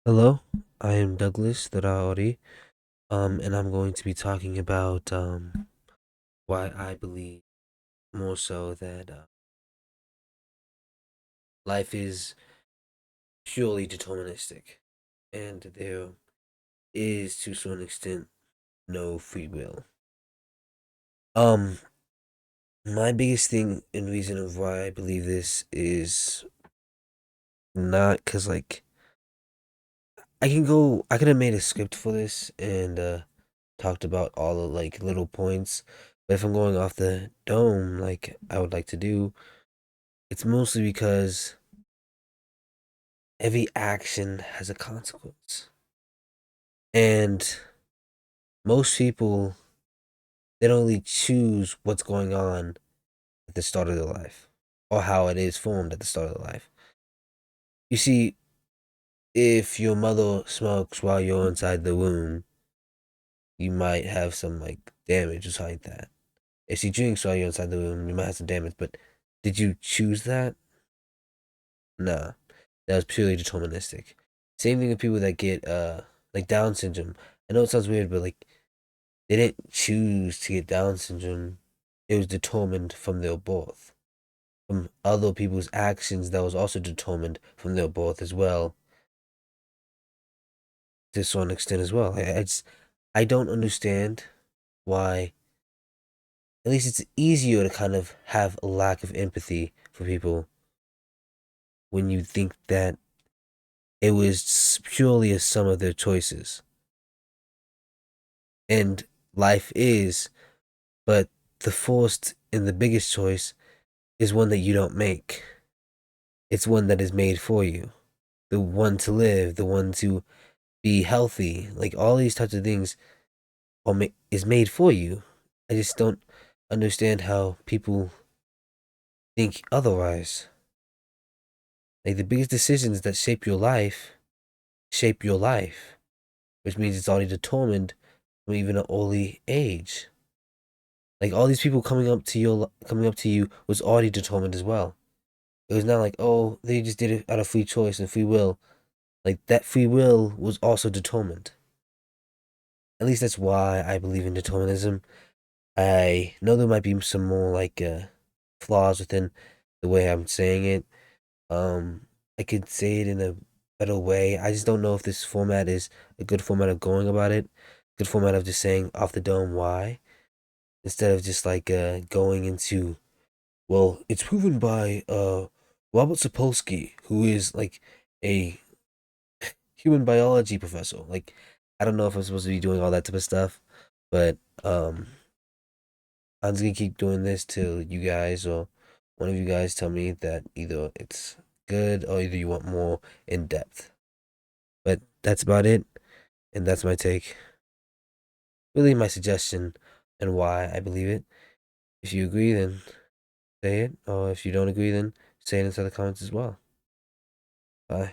Hello, I am Douglas Tharaori, and I'm going to be talking about why I believe more so that life is purely deterministic, and there is, to some extent, no free will. Um, my biggest thing and reason of why I believe this is not because I could have made a script for this and talked about all the little points, but if I'm going off the dome, like I would like to do, it's mostly because every action has a consequence. And most people, they don't really choose what's going on at the start of their life or how it is formed at the start of their life. You see, if your mother smokes while you're inside the womb, you might have some damage just like that. If she drinks while you're inside the womb, you might have some damage, but did you choose that? Nah. That was purely deterministic. Same thing with people that get like Down syndrome. I know it sounds weird, but they didn't choose to get Down syndrome. It was determined from their birth. From other people's actions that was also determined from their birth as well, to some extent as well. I don't understand why, at least it's easier to kind of have a lack of empathy for people when you think that it was purely a sum of their choices. And life is, but the first and the biggest choice is one that you don't make. It's one that is made for you. The one to live, the one to be healthy, like all these types of things is made for you. I just don't understand how people think otherwise. Like the biggest decisions that shape your life, which means it's already determined from even an early age. Like all these people coming up to you was already determined as well. It was not like, oh, they just did it out of free choice and free will. Like that free will was also determined. At least that's why I believe in determinism. I know there might be some more flaws within the way I'm saying it. I could say it in a better way. I just don't know if this format is a good format of going about it. Good format of just saying off the dome why, instead of just going into, well, it's proven by Robert Sapolsky, who is like a human biology professor. Like, I don't know if I'm supposed to be doing all that type of stuff, but I'm just gonna keep doing this till you guys or one of you guys tell me that either it's good or either you want more in depth. But that's about it, and that's my take. Really, my suggestion and why I believe it. If you agree, then say it, or if you don't agree, then say it inside the comments as well. Bye.